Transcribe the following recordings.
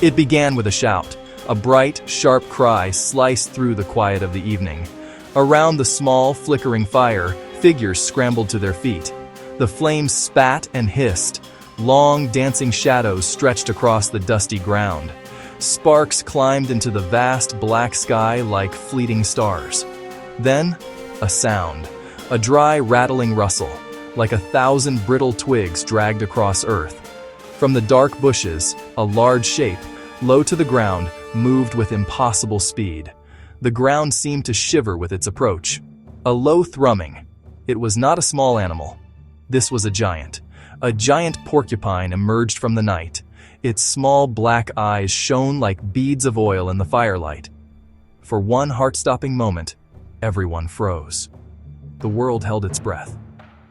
It began with a shout. A bright, sharp cry sliced through the quiet of the evening. Around the small, flickering fire, figures scrambled to their feet. The flames spat and hissed. Long, dancing shadows stretched across the dusty ground. Sparks climbed into the vast black sky like fleeting stars. Then, a sound. A dry, rattling rustle, like 1,000 brittle twigs dragged across earth. From the dark bushes, a large shape, low to the ground, moved with impossible speed. The ground seemed to shiver with its approach. A low thrumming. It was not a small animal. This was a giant. A giant porcupine emerged from the night. Its small black eyes shone like beads of oil in the firelight. For one heart-stopping moment, everyone froze. The world held its breath.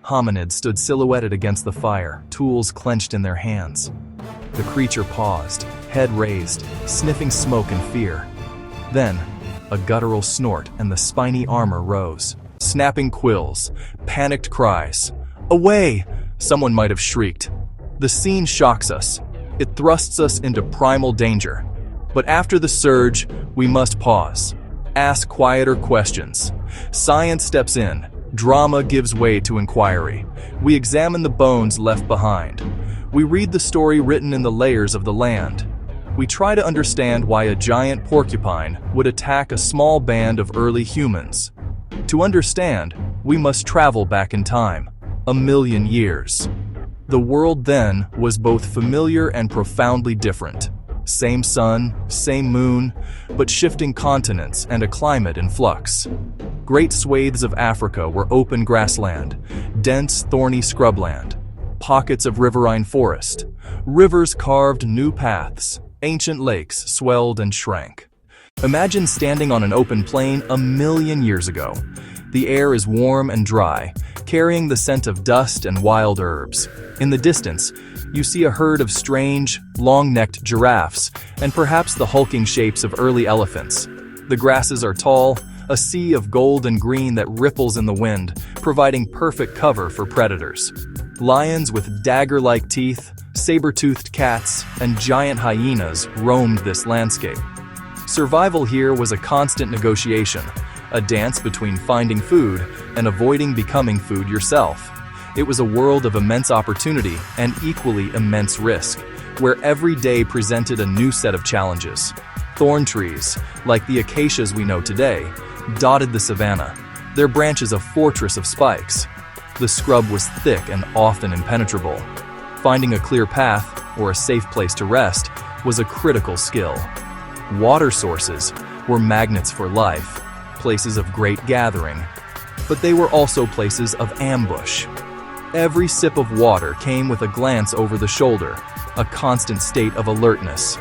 Hominids stood silhouetted against the fire, tools clenched in their hands. The creature paused, head raised, sniffing smoke and fear. Then, a guttural snort and the spiny armor rose. Snapping quills, panicked cries. "Away!" someone might have shrieked. The scene shocks us. It thrusts us into primal danger. But after the surge, we must pause. Ask quieter questions. Science steps in. Drama gives way to inquiry. We examine the bones left behind. We read the story written in the layers of the land. We try to understand why a giant porcupine would attack a small band of early humans. To understand, we must travel back in time, 1,000,000 years. The world then was both familiar and profoundly different. Same sun, same moon, but shifting continents and a climate in flux. Great swathes of Africa were open grassland, dense, thorny scrubland, pockets of riverine forest. Rivers carved new paths, ancient lakes swelled and shrank. Imagine standing on an open plain 1,000,000 years ago. The air is warm and dry, carrying the scent of dust and wild herbs. In the distance, you see a herd of strange, long-necked giraffes, and perhaps the hulking shapes of early elephants. The grasses are tall, a sea of gold and green that ripples in the wind, providing perfect cover for predators. Lions with dagger-like teeth, saber-toothed cats, and giant hyenas roamed this landscape. Survival here was a constant negotiation, a dance between finding food and avoiding becoming food yourself. It was a world of immense opportunity and equally immense risk, where every day presented a new set of challenges. Thorn trees, like the acacias we know today, dotted the savanna, their branches a fortress of spikes. The scrub was thick and often impenetrable. Finding a clear path, or a safe place to rest, was a critical skill. Water sources were magnets for life, places of great gathering, but they were also places of ambush. Every sip of water came with a glance over the shoulder, a constant state of alertness.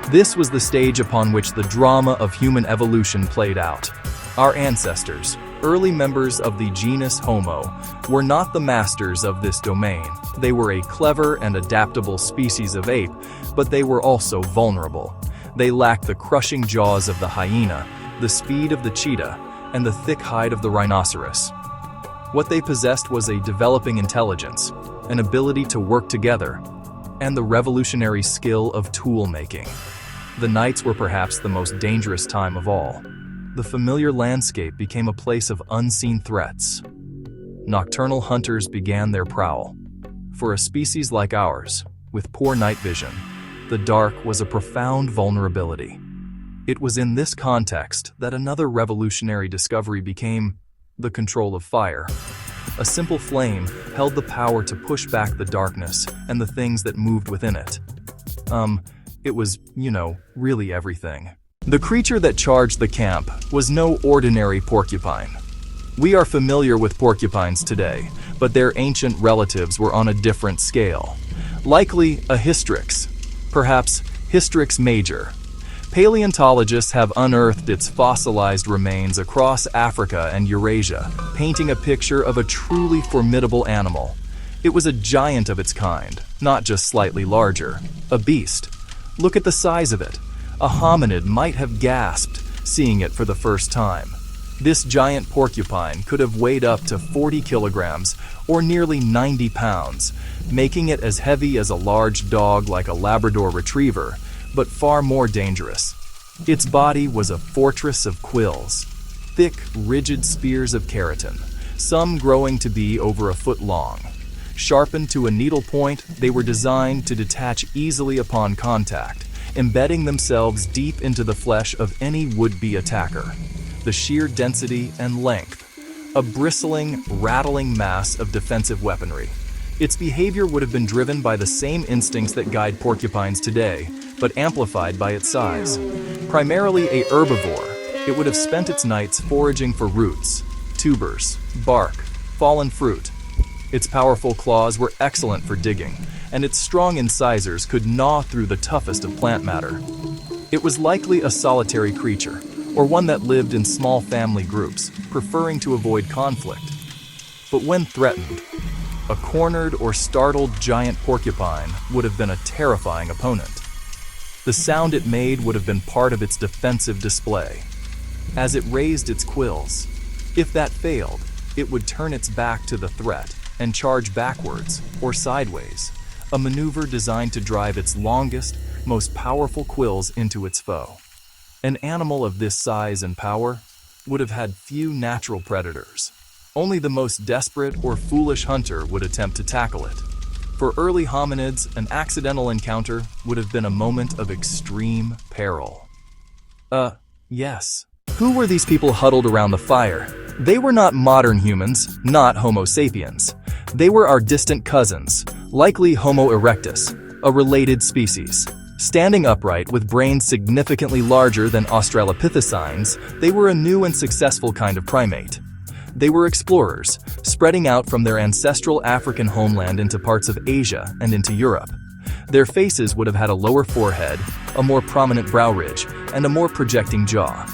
This was the stage upon which the drama of human evolution played out. Our ancestors, early members of the genus Homo, were not the masters of this domain. They were a clever and adaptable species of ape, but they were also vulnerable. They lacked the crushing jaws of the hyena, the speed of the cheetah, and the thick hide of the rhinoceros. What they possessed was a developing intelligence, an ability to work together, and the revolutionary skill of tool-making. The nights were perhaps the most dangerous time of all. The familiar landscape became a place of unseen threats. Nocturnal hunters began their prowl. For a species like ours, with poor night vision, the dark was a profound vulnerability. It was in this context that another revolutionary discovery became the control of fire. A simple flame held the power to push back the darkness and the things that moved within it. It was, really everything. The creature that charged the camp was no ordinary porcupine. We are familiar with porcupines today, but their ancient relatives were on a different scale. Likely a hystrix, perhaps Hystrix major. Paleontologists have unearthed its fossilized remains across Africa and Eurasia, painting a picture of a truly formidable animal. It was a giant of its kind, not just slightly larger. A beast. Look at the size of it. A hominid might have gasped, seeing it for the first time. This giant porcupine could have weighed up to 40 kilograms, or nearly 90 pounds, making it as heavy as a large dog like a Labrador retriever, but far more dangerous. Its body was a fortress of quills, thick, rigid spears of keratin, some growing to be over a foot long. Sharpened to a needle point, they were designed to detach easily upon contact, embedding themselves deep into the flesh of any would-be attacker. The sheer density and length, a bristling, rattling mass of defensive weaponry. Its behavior would have been driven by the same instincts that guide porcupines today, but amplified by its size. Primarily a herbivore, it would have spent its nights foraging for roots, tubers, bark, fallen fruit. Its powerful claws were excellent for digging, and its strong incisors could gnaw through the toughest of plant matter. It was likely a solitary creature, or one that lived in small family groups, preferring to avoid conflict. But when threatened, a cornered or startled giant porcupine would have been a terrifying opponent. The sound it made would have been part of its defensive display. As it raised its quills, if that failed, it would turn its back to the threat and charge backwards or sideways, a maneuver designed to drive its longest, most powerful quills into its foe. An animal of this size and power would have had few natural predators. Only the most desperate or foolish hunter would attempt to tackle it. For early hominids, an accidental encounter would have been a moment of extreme peril. Yes. Who were these people huddled around the fire? They were not modern humans, not Homo sapiens. They were our distant cousins, likely Homo erectus, a related species. Standing upright with brains significantly larger than Australopithecines, they were a new and successful kind of primate. They were explorers, spreading out from their ancestral African homeland into parts of Asia and into Europe. Their faces would have had a lower forehead, a more prominent brow ridge, and a more projecting jaw.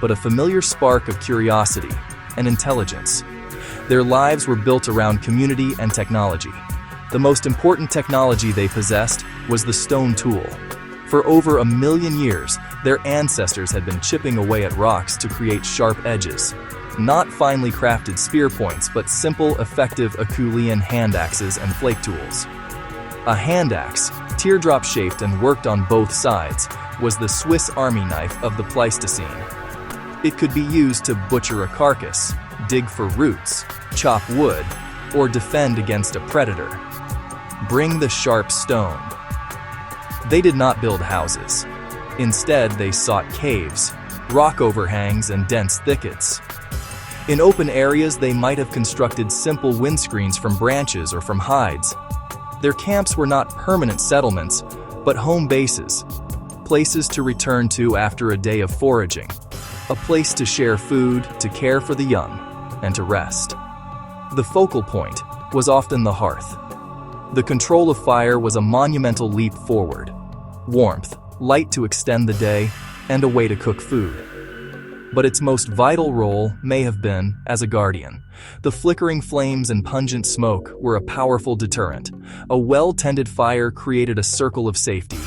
But a familiar spark of curiosity and intelligence. Their lives were built around community and technology. The most important technology they possessed was the stone tool. For over 1 million years, their ancestors had been chipping away at rocks to create sharp edges. Not finely crafted spear points, but simple, effective Acheulean hand axes and flake tools. A hand axe, teardrop-shaped and worked on both sides, was the Swiss Army knife of the Pleistocene. It could be used to butcher a carcass, dig for roots, chop wood, or defend against a predator. Bring the sharp stone. They did not build houses. Instead, they sought caves, rock overhangs, and dense thickets. In open areas, they might have constructed simple windscreens from branches or from hides. Their camps were not permanent settlements, but home bases, places to return to after a day of foraging, a place to share food, to care for the young, and to rest. The focal point was often the hearth. The control of fire was a monumental leap forward. Warmth, light to extend the day, and a way to cook food. But its most vital role may have been as a guardian. The flickering flames and pungent smoke were a powerful deterrent. A well-tended fire created a circle of safety,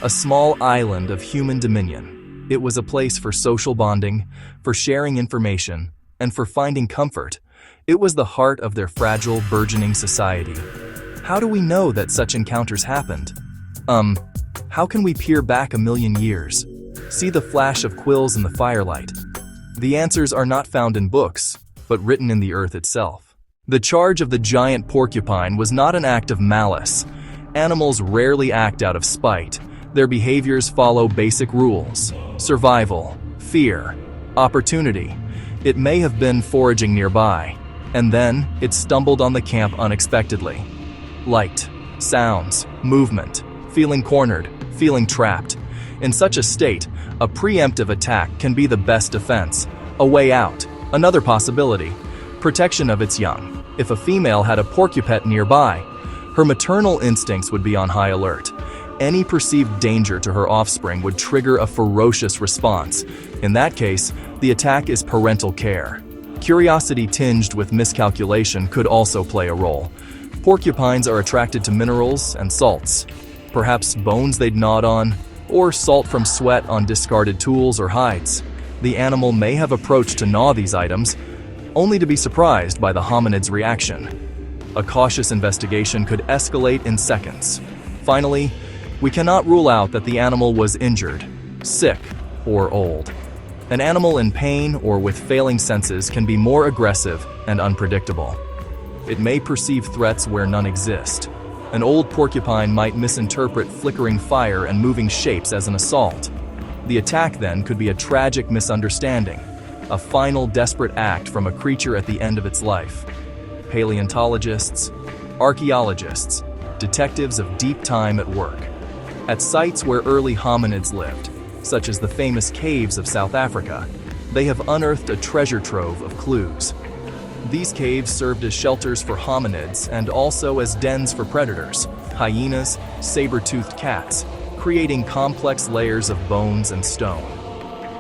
a small island of human dominion. It was a place for social bonding, for sharing information, and for finding comfort. It was the heart of their fragile, burgeoning society. How do we know that such encounters happened? How can we peer back 1 million years? See the flash of quills in the firelight. The answers are not found in books, but written in the earth itself. The charge of the giant porcupine was not an act of malice. Animals rarely act out of spite. Their behaviors follow basic rules: survival, fear, opportunity. It may have been foraging nearby, and then it stumbled on the camp unexpectedly. Light, sounds, movement, feeling cornered, feeling trapped. In such a state, a preemptive attack can be the best defense. A way out, another possibility. Protection of its young. If a female had a porcupet nearby, her maternal instincts would be on high alert. Any perceived danger to her offspring would trigger a ferocious response. In that case, the attack is parental care. Curiosity tinged with miscalculation could also play a role. Porcupines are attracted to minerals and salts. Perhaps bones they'd gnawed on, or salt from sweat on discarded tools or hides. The animal may have approached to gnaw these items, only to be surprised by the hominid's reaction. A cautious investigation could escalate in seconds. Finally, We cannot rule out that the animal was injured, sick, or old. An animal in pain or with failing senses can be more aggressive and unpredictable. It may perceive threats where none exist. An old porcupine might misinterpret flickering fire and moving shapes as an assault. The attack then could be a tragic misunderstanding, a final desperate act from a creature at the end of its life. Paleontologists, archaeologists, detectives of deep time at work. At sites where early hominids lived, such as the famous caves of South Africa, they have unearthed a treasure trove of clues. These caves served as shelters for hominids and also as dens for predators, hyenas, saber-toothed cats, creating complex layers of bones and stone.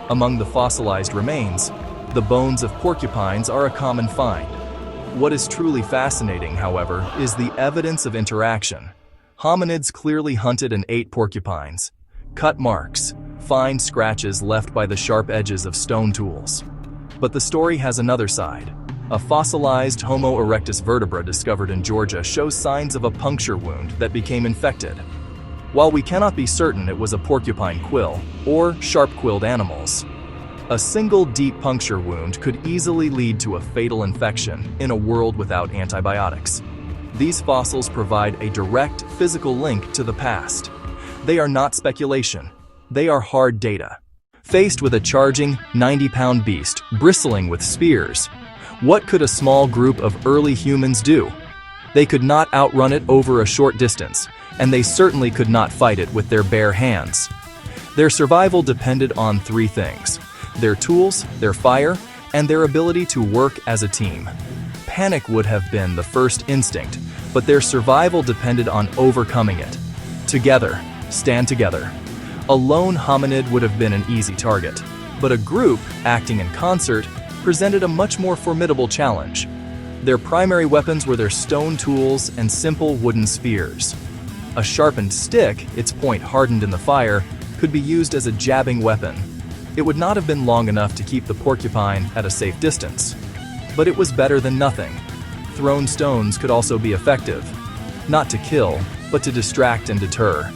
Among the fossilized remains, the bones of porcupines are a common find. What is truly fascinating, however, is the evidence of interaction. Hominids clearly hunted and ate porcupines. Cut marks, fine scratches left by the sharp edges of stone tools. But the story has another side. A fossilized Homo erectus vertebra discovered in Georgia shows signs of a puncture wound that became infected. While we cannot be certain it was a porcupine quill or sharp-quilled animals, a single deep puncture wound could easily lead to a fatal infection in a world without antibiotics. These fossils provide a direct physical link to the past. They are not speculation. They are hard data. Faced with a charging 90-pound beast bristling with spears, what could a small group of early humans do? They could not outrun it over a short distance, and they certainly could not fight it with their bare hands. Their survival depended on three things: their tools, their fire, and their ability to work as a team. Panic would have been the first instinct, but their survival depended on overcoming it. Together, stand together. A lone hominid would have been an easy target, but a group, acting in concert, presented a much more formidable challenge. Their primary weapons were their stone tools and simple wooden spears. A sharpened stick, its point hardened in the fire, could be used as a jabbing weapon. It would not have been long enough to keep the porcupine at a safe distance, but it was better than nothing. Thrown stones could also be effective, not to kill, but to distract and deter.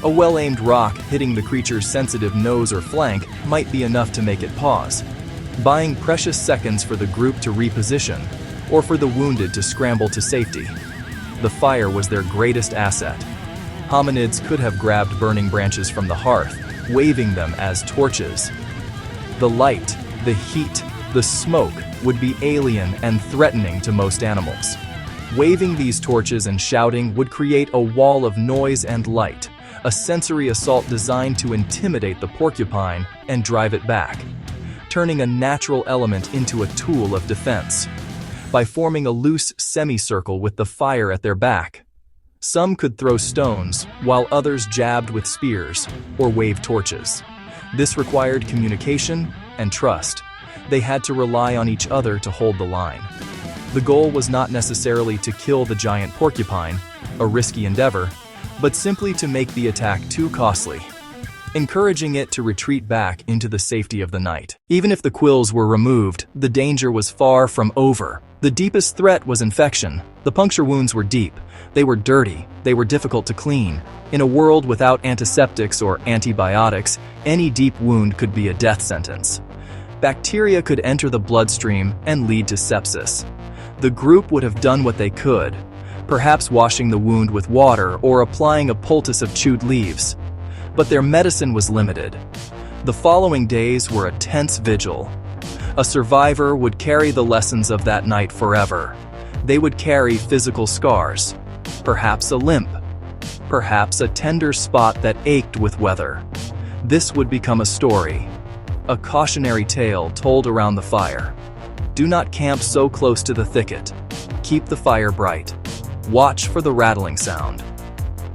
A well-aimed rock hitting the creature's sensitive nose or flank might be enough to make it pause, buying precious seconds for the group to reposition, or for the wounded to scramble to safety. The fire was their greatest asset. Hominids could have grabbed burning branches from the hearth, waving them as torches. The light, the heat, the smoke would be alien and threatening to most animals. Waving these torches and shouting would create a wall of noise and light, a sensory assault designed to intimidate the porcupine and drive it back, turning a natural element into a tool of defense. By forming a loose semicircle with the fire at their back, some could throw stones, while others jabbed with spears or waved torches. This required communication and trust. They had to rely on each other to hold the line. The goal was not necessarily to kill the giant porcupine, a risky endeavor, but simply to make the attack too costly, encouraging it to retreat back into the safety of the night. Even if the quills were removed, the danger was far from over. The deepest threat was infection. The puncture wounds were deep. They were dirty. They were difficult to clean. In a world without antiseptics or antibiotics, any deep wound could be a death sentence. Bacteria could enter the bloodstream and lead to sepsis. The group would have done what they could, perhaps washing the wound with water or applying a poultice of chewed leaves. But their medicine was limited. The following days were a tense vigil. A survivor would carry the lessons of that night forever. They would carry physical scars, perhaps a limp, perhaps a tender spot that ached with weather. This would become a story, a cautionary tale told around the fire. Do not camp so close to the thicket. Keep the fire bright. Watch for the rattling sound.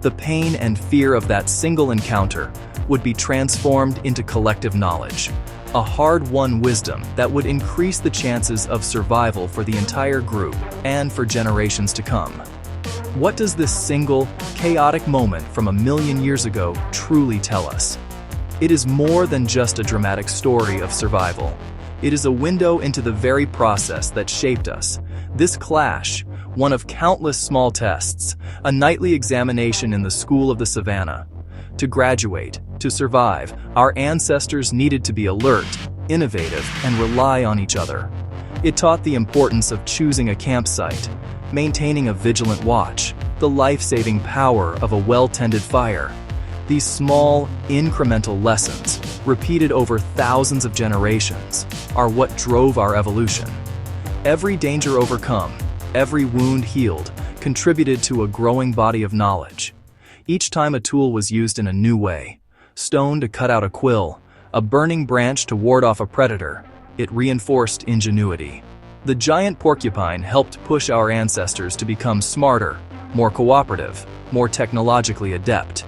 The pain and fear of that single encounter would be transformed into collective knowledge, a hard-won wisdom that would increase the chances of survival for the entire group and for generations to come. What does this single, chaotic moment from 1,000,000 years ago truly tell us? It is more than just a dramatic story of survival. It is a window into the very process that shaped us. This clash, one of countless small tests, a nightly examination in the school of the savannah, To graduate, to survive, our ancestors needed to be alert, innovative, and rely on each other. It taught the importance of choosing a campsite, maintaining a vigilant watch, the life-saving power of a well-tended fire. These small, incremental lessons, repeated over thousands of generations, are what drove our evolution. Every danger overcome, every wound healed, contributed to a growing body of knowledge. Each time a tool was used in a new way, stone to cut out a quill, a burning branch to ward off a predator, it reinforced ingenuity. The giant porcupine helped push our ancestors to become smarter, more cooperative, more technologically adept.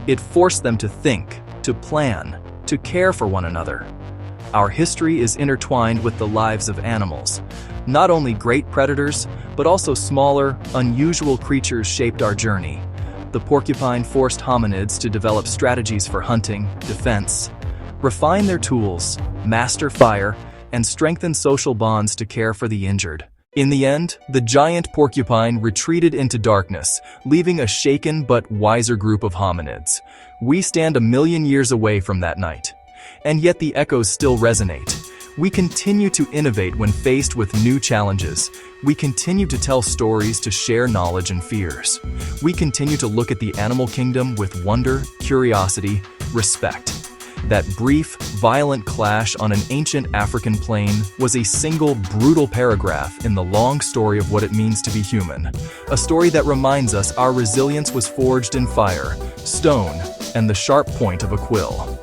It forced them to think, to plan, to care for one another. Our history is intertwined with the lives of animals. Not only great predators, but also smaller, unusual creatures shaped our journey. The porcupine forced hominids to develop strategies for hunting, defense, refine their tools, master fire, and strengthen social bonds to care for the injured. In the end, the giant porcupine retreated into darkness, leaving a shaken but wiser group of hominids. We stand 1,000,000 years away from that night. And yet the echoes still resonate. We continue to innovate when faced with new challenges. We continue to tell stories to share knowledge and fears. We continue to look at the animal kingdom with wonder, curiosity, respect. That brief, violent clash on an ancient African plain was a single, brutal paragraph in the long story of what it means to be human. A story that reminds us our resilience was forged in fire, stone, and the sharp point of a quill.